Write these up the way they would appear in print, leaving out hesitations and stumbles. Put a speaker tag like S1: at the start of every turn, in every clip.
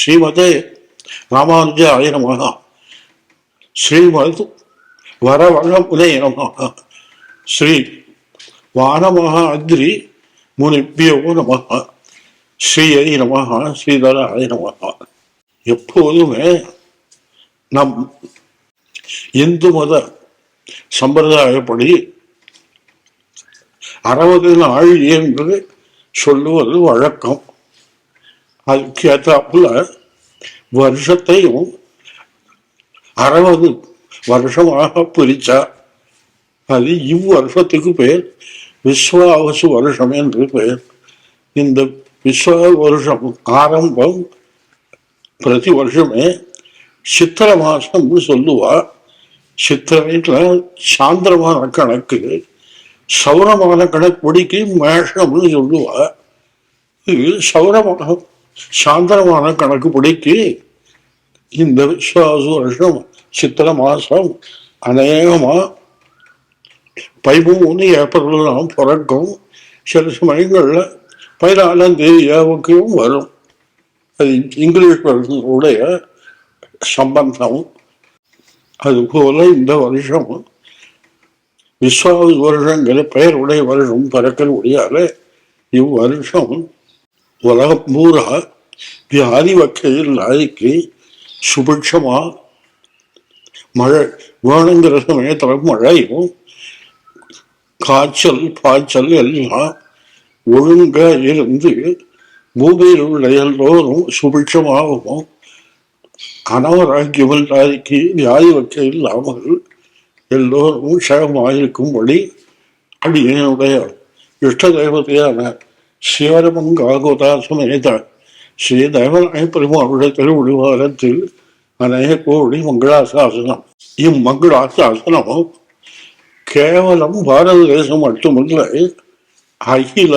S1: ஸ்ரீமதே ராமானுஜாய நமஹ. ஸ்ரீமத் வரவழமுனே நமஹ. ஸ்ரீ வானமஹாத்ரி முனிப்பியோ நமஹ. ஸ்ரீயை நமஹ. ஸ்ரீதராய நமஹ. எப்போதுமே நம் இந்து மத சம்பிரதாயப்படி 60 நாள் என்று சொல்லுவது வழக்கம். அதுக்கு ஏற்றாப்புல வருஷத்தையும் 60 வருஷமாக பிரிச்சா அது இவ்வருஷத்துக்கு பேர் விஸ்வாவசு வருஷம் என்று பெயர். இந்த விஸ்வ வருஷம் ஆரம்பம் பிரதி வருஷமே சித்திர மாசம் சொல்லுவா. சித்திரையில சாந்திரமான கணக்கு, சௌரமான கணக்குப்படிக்கு மேஷம்னு சொல்லுவா. இது சௌரமான சாந்திரமான கணக்குப்படிக்கு இந்த விஸ்வாசு வருஷம் சித்திர மாசம் அநேகமா 13 ஏப்ரல்லாம் பிறக்கும். சில சமயங்கள்ல 14ஆம் தேதியாவுக்கும் வரும். அது இங்கிலீஷ் வருஷனுடைய சம்பந்தம். அதுபோல இந்த வருஷம் விஸ்வாசு வருஷங்கிற பெயருடைய வருஷம் பிறக்க முடியாத இவ்வருஷம் உலகம் பூரா வியாதி வகையில் நாளைக்கு சுபிட்சமா மழை வேணுங்கிற சமயத்துல மழையும் காய்ச்சல் பாய்ச்சல் எல்லாம் ஒழுங்கா இருந்து பூமியில் உள்ள எல்லோரும் சுபிட்சமாகவும் அனாரோக்கியம் இல்லாதைக்கு வியாதி வகை இல்லாமல் எல்லோரும் க்ஷேமமாயிருக்கும்படி அடியனுடைய இஷ்ட தேவதையான சிவரமங்காகோதா சமேத ஸ்ரீ தேவநாய பெருமாளுடைய திருவிழிவாரத்தில் அநேக கோடி மங்களாசாசனம். இம்மங்களாசாசனம் கேவலம் பாரத தேசம் மட்டுமில்லை, அகில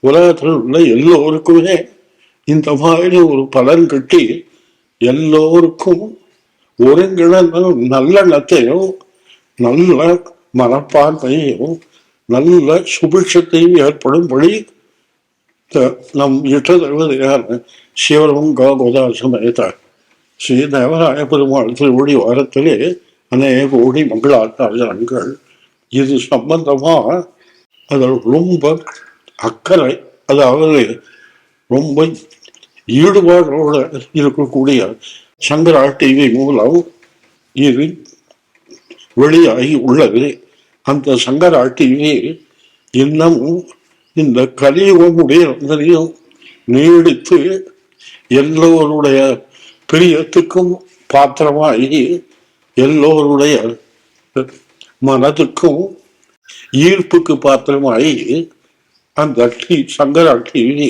S1: உலகத்தில் உள்ள எல்லோருக்குமே இந்த மாதிரி ஒரு பலன் கட்டி எல்லோருக்கும் ஒருங்கிணைந்த நல்லெண்ணத்தையும் நல்ல மனப்பான்மையையும் நல்ல சுபிட்சத்தையும் ஏற்படும்படி நம் இஷ்ட தேவதையான சிவரமங்கா கோதா சமேத ஸ்ரீ தேவராய பெருமாள் திருவடி வாரத்திலே அநேக கோடி மங்களாசாசனங்கள். இது சம்பந்தமா அதில் ரொம்ப அக்கறை, அதாவது ரொம்ப ஈடுபாடோடு இருக்கக்கூடிய சங்கரா டிவி மூலம் இது வெளியாகி உள்ளது. அந்த சங்கரா டிவி இன்னமும் இந்த கலியுகமுடைய நீடித்து எல்லோருடைய பிரியத்துக்கும் பாத்திரமாகி எல்லோருடைய மனதுக்கும் ஈர்ப்புக்கு பாத்திரமாகி அந்த சங்கரா டிவி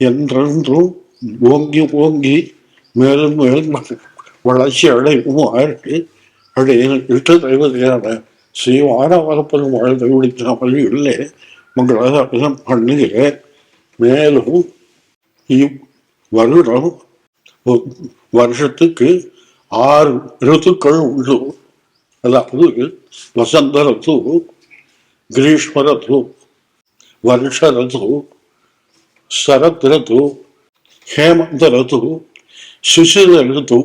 S1: என்றென்றும் ஓங்கி ஓங்கி மேலும் மேலும் வளர்ச்சி அடைவுமாறு அடைய இஷ்ட தெய்வதையான ஸ்ரீ வானவரப்பெரும் வாழ்ந்த விழிக்காமல் இல்லை மங்களாசாசனம் பண்ணுகிறேன். மேலும் இவ்வருடம் வருஷத்துக்கு 6 ரித்துக்கள் உண்டு. அதாவது வசந்த ரித்து, கிரீஷ்ம ரித்து, வருஷ ரித்து, சரத் ரித்து, ஹேமந்த ரித்து, சிசிர ரித்து.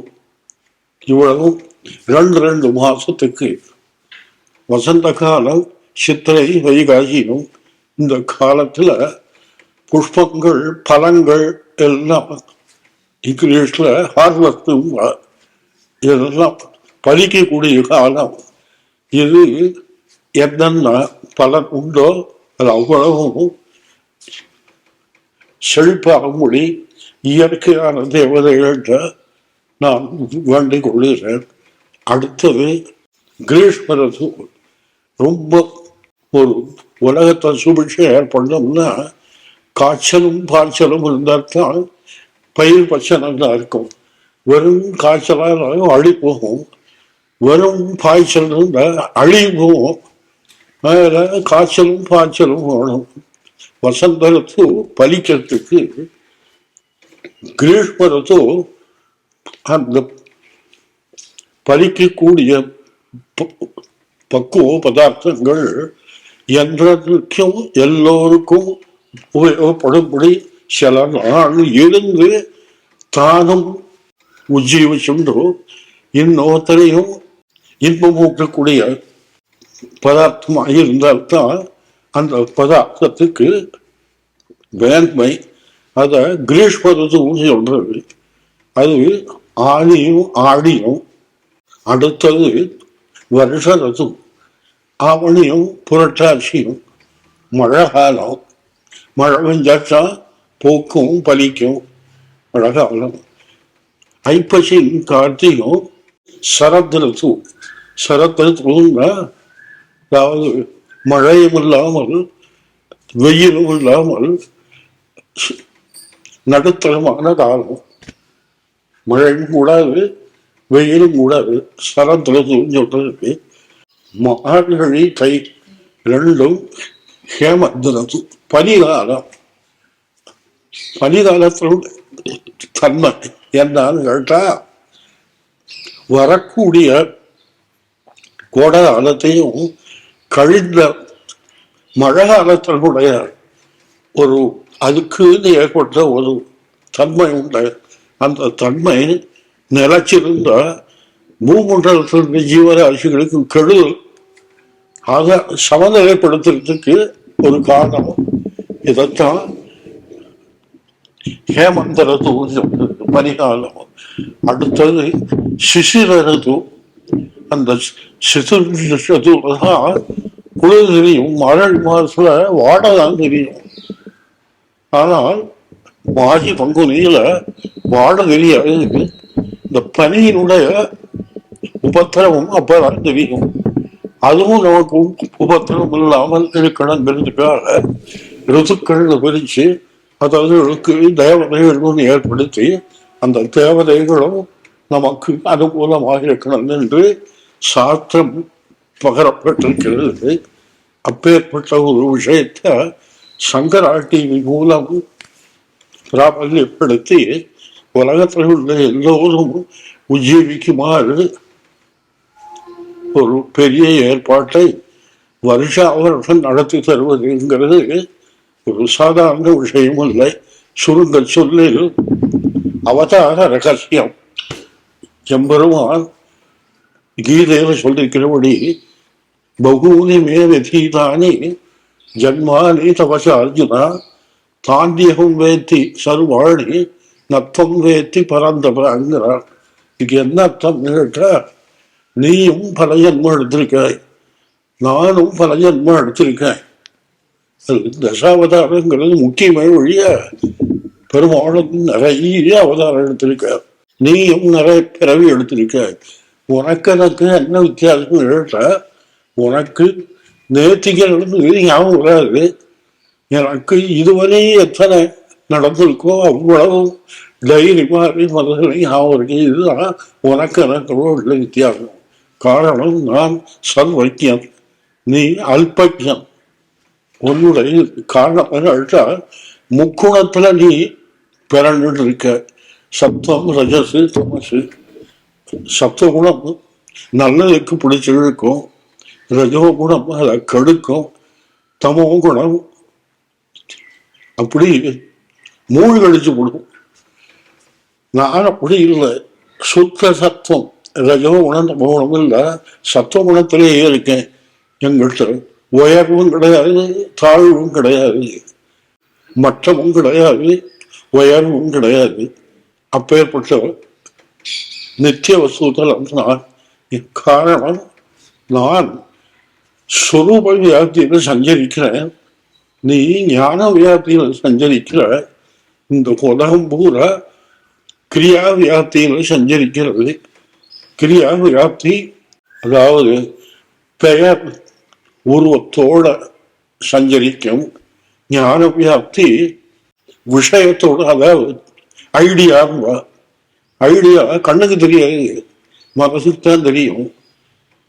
S1: இவ்வளவும் 2 மாசத்துக்கு. வசந்த காலம் சித்திரை வைகாசியும். இந்த காலத்துல புஷ்பங்கள் பழங்கள் எல்லாம் இங்கிலீஷ்ல ஹார்வெஸ்டும் இதெல்லாம் பறிக்கக்கூடிய காலம். இது என்னென்ன பலன் உண்டோ அது அவ்வளவும் செழிப்பாகும்படி இயற்கையான தேவதைகள்கிட்ட நான் வேண்டிக் கொள்கிறேன். அடுத்தது கிரீஷ்ம ரித்து. ரொம்ப ஒரு உலகத்தை சுபிட்சம் ஏற்படணும்னா காய்ச்சலும் பாய்ச்சலும் இருந்தால் தான் பயிர் பச்சை நல்லா இருக்கும். வெறும் காய்ச்சலாக அழி போகும், வெறும் பாய்ச்சல் இருந்தால் அழி போகும். அதில் காய்ச்சலும் பாய்ச்சலும் வேணும். வசந்த ரித்து பலிக்கிறதுக்கு, கிரீஷ்ம ரித்து அந்த பலிக்கக்கூடிய பக்குவ பதார்த்தங்கள் என்றைக்கும் எல்லோருக்கும் உபயோகப்படும்படி சில நாள் இருந்து தானும் உஜ்ஜீவிச்சுண்டு இன்னொருத்தரையும் இன்பமூட்டக்கூடிய பதார்த்தமாக இருந்தால்தான் அந்த பதார்த்தத்துக்கு வேண்மை. அதை கிரீஷ்ம ருதுன்னு சொல்றது. அது ஆனியும் ஆடியும். அடுத்தது வருஷ ருது, ஆவணியும் புரட்டாசியும். மழை காலம், மழை பெஞ்சாச்சா பூக்கும் பலிக்கும் மழை காலம். ஐப்பசியும் கார்த்தியும் சரத் ருது. சரத் ருதுன்னா அதாவது மழையும் இல்லாமல் வெயிலும் இல்லாமல் நடுத்தரமான காலம். மழையும் கூடாது வெயிலும் கூடாது, சரத் ருதுன்னு சொல்றதுக்கு. மார்கழி தை ரெண்டும் ஹேமந்த் ருது, பனிகாலம். பனிகாலத்தினுடைய தன்மை என்னன்னு கேட்டா, வரக்கூடிய கோடை காலத்தையும் கழிந்த மழை காலத்தினுடைய ஒரு அதுக்குன்னு ஏற்பட்ட ஒரு தன்மை உண்டு. அந்த தன்மை நிலைச்சிருந்த பூமண்டலத்தினுடைய ஜீவராசிகளுக்கு கெடுதல். அதை சமநிலைப்படுத்துறதுக்கு ஒரு காரணம். இதைத்தான் ஹேமந்த ருது, பனிகாலம். அடுத்தது சிசிர ருது. அந்த சிசிரதான் குளிர் தெரியும், மழை மாதத்துல வாடதான் தெரியும். ஆனால் மாசி பங்குனியில வாட தெரியாது. இந்த பனியினுடைய உபத்திரமும் அப்பதான் தெரியும். அதுவும் நமக்கு உபத்திரம் இல்லாமல் இருக்கணுங்கிறதுக்காக ருதுக்கள் பிரிச்சு அதற்கு தேவதைகளும் ஏற்படுத்தி அந்த தேவதைகளும் நமக்கு அனுகூலமாக இருக்கணும் என்று சாஸ்திரம் பகரப்பட்டிருக்கிறது. அப்பேற்பட்ட ஒரு விஷயத்தை சங்கராட்டி மூலம் பிராபல்யப்படுத்தி உலகத்தில் உள்ள எல்லோரும் உஜ்ஜீவிக்குமாறு ஒரு பெரிய ஏற்பாட்டை வருஷா வருஷம் நடத்தி தருவதுங்கிறது ஒரு சாதாரண விஷயம் இல்லை. சுருங்க சொல்லில் அவதார ரகசியம். எம்பெருமான் கீதையில சொல்லிருக்கிறபடி பகூனி மே வெதீதானி ஜன்மானி தவச அர்ஜுனா தாண்டியகம் வேத்தி சர்வாணி நத்தம் வேத்தி பரந்தபங்கிறார். இதுக்கு என்ன அர்த்தம் கேட்டா, நீயும் பல ஜன்மம் எடுத்திருக்காய், நானும் பல ஜன்மம் எடுத்திருக்கேன். தசாவதாரங்கிறது முக்கியமான வழிய பெருமாளும் நிறைய அவதாரம் எடுத்திருக்க, நீயும் நிறைய பிறவி எடுத்திருக்க. உனக்கு எனக்கு என்ன வித்தியாசம் கேட்டா, உனக்கு நேர்த்திகள் ஞாபகம் வராது, எனக்கு இதுவரை எத்தனை நடந்திருக்கோ அவ்வளவு தைரியமாரி மதங்களை ஞாபகம் இருக்கு. இதுதான் உனக்கு எனக்கு உள்ள வித்தியாசம். காரணம், நான் சர்வஜன், நீ அல்பஜன். உன்னுடைய காரணம் என்னட்டா, முக்குணத்துல நீ பிறந்துட்டு இருக்க. சப்தம் ரஜசு தமசு. சப்தகுணம் நல்லதுக்கு பிடிச்சிருக்கும், ரஜோகுணம் அதை கெடுக்கும், தமோ குணம் அப்படி மூழ்கடிச்சு விடும். நான் அப்படி இல்லை, சுத்த சத்துவம். ரஜோகுணம் தமோ குணம் இல்லை, சத்துவகுணத்திலேயே இருக்கேன். எங்கள்கிட்ட உயர்வும் கிடையாது, தாழ்வும் கிடையாது, மற்றமும் கிடையாது, உயர்வும் கிடையாது. அப்பேற்பட்ட நித்திய வசூதலம் நான். காரணம், நான் ஸ்வரூப வியாப்தியில் சஞ்சரிக்கிறேன், நீ ஞான வியாப்தியில் சஞ்சரிக்கிற. இந்த உலகம் பூரா கிரியா வியாப்தியில் சஞ்சரிக்கிறது. கிரியா வியாப்தி அதாவது பெயர் உருவத்தோட சஞ்சரிக்கும். ஞான வியாப்தி விஷயத்தோடு, அதாவது ஐடியா. ஐடியா கண்ணுக்கு தெரியாது, மனசுக்குத்தான் தெரியும்.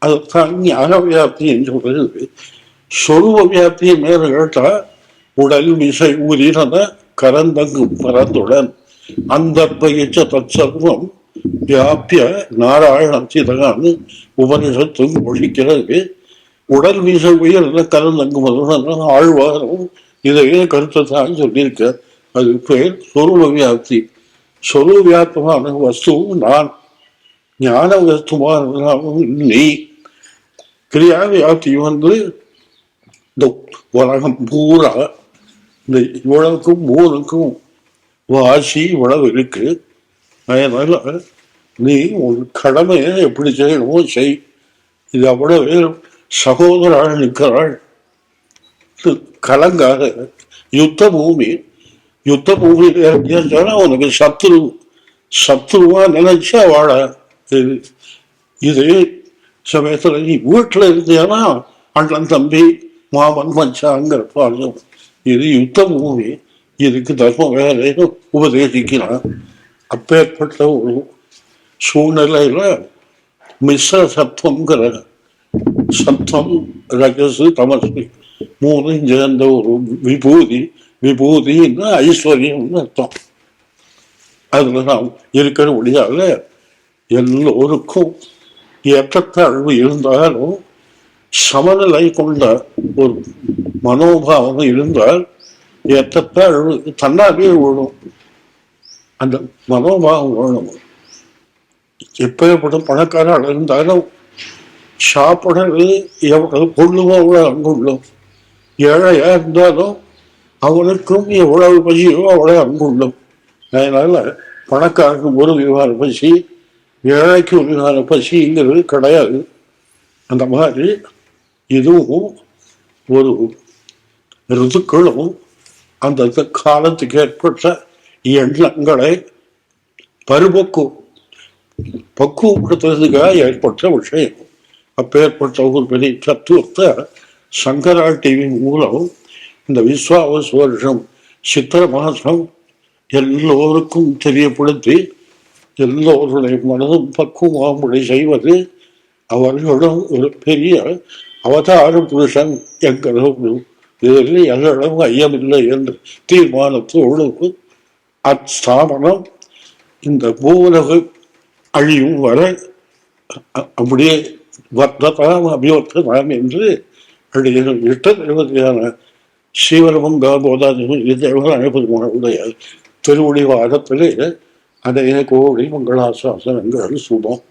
S1: அதுதான் ஞான வியாப்தி என்று சொல்றது. சொருவ வியாப்தியை மேல கேட்டா, உடல் மிசை ஊரின கரந்தங்கும் பரந்துடன் அந்த பயிற்ச தற்சர்வம் வியாபிய நாராயணம் சிதகான்னு உபனிஷத்தும் ஒழிக்கிறது. உடல் வீச உயர்ந்த கலந்தங்கும் ஆழ்வாரும் இதையே கருத்தை தான் சொல்லியிருக்க. அது பேர் சொருப வியாப்தி. சொரூபியாத்மான வஸ்துவும் நான், ஞான வஸ்துவானாலும் நீ. கிரியா வியாப்தி வந்து இந்த உலகம் பூரா இந்த இவ்வளவுக்கும் மூணுக்கும் வாசி இவ்வளவு இருக்கு. அதனால நீ உன் கடமையை எப்படி செய்யணுமோ செய். இது அவ்வளவு சகோதராள் நிற்கிறாள், கலங்காத. யுத்த பூமி, யுத்த பூமியில இறங்கியாச்சுன்னா உனக்கு சத்ருவா நினைச்சா வாழ. இது சமயத்துல நீ வீட்டுல இருந்தியானா அண்ணன் தம்பி மாமன் மச்சாங்கிற பாடம். இது யுத்த பூமி, இதுக்கு தர்மம் வேலைன்னு உபதேசிக்கிறான். அப்பேற்பட்ட ஒரு சூழ்நிலையில மிஸ்ர சத்துவங்கிற சத்தம் ரஜசு தமசு மூணு சேர்ந்த ஒரு விபூதி. விபூதின்னு ஐஸ்வர்யம்னு அர்த்தம். அதுல நாம் இருக்கிற முடியாத எல்லோருக்கும் ஏற்றத்தாழ்வு இருந்தாலும் சமநிலை கொண்ட ஒரு மனோபாவம் இருந்தால் ஏற்றத்தாழ்வு தன்னாலே விழும். அந்த மனோபாவம் வேணும். எப்பேற்பட்ட பணக்காரர் இருந்தாலும் சாப்பிடறது எவ்வளவு கொள்ளுமோ அவ்வளவு அங்குள்ளும். ஏழையா இருந்தாலும் அவனுக்கும் எவ்வளவு பசியோ அவ்வளவு அங்குள்ளும். அதனால பணக்காரருக்கு ஒரு விவகார பசி, ஏழைக்கு ஒரு விவகார பசிங்கிறது கிடையாது. அந்த மாதிரி இதுவும் ஒரு ருதுக்களும் அந்த காலத்துக்கு ஏற்பட்ட எண்ணங்களை பக்குவப்படுத்துறதுக்காக ஏற்பட்ட விஷயம். அப்பேற்பட்ட ஒரு பெரிய தத்துவத்தை சங்கரா டிவி மூலம் இந்த விஸ்வாவசு வருஷம் சித்திர மாதம் எல்லோருக்கும் தெரியப்படுத்தி எல்லோருடைய மனதும் பக்குவமாமுறை செய்வது அவர்களும் ஒரு பெரிய அவதார புருஷன் என்கிற ஒரு இதில் எல்லளவும் ஐயமில்லை என்று தீர்மானத்தோடு அஸ்தாபனம் இந்த பூவுலகு அழியும் வர அப்படியே வர்த்ததாம் அபிவர்த்ததாம் என்று இஷ்டதேவதையான ஸ்ரீவரமங்கா போதாதேவன் அழைப்பதுடைய திருவடி வாரத்திலே அநேக கோடி மங்களாசாசனங்கள் சுபம்.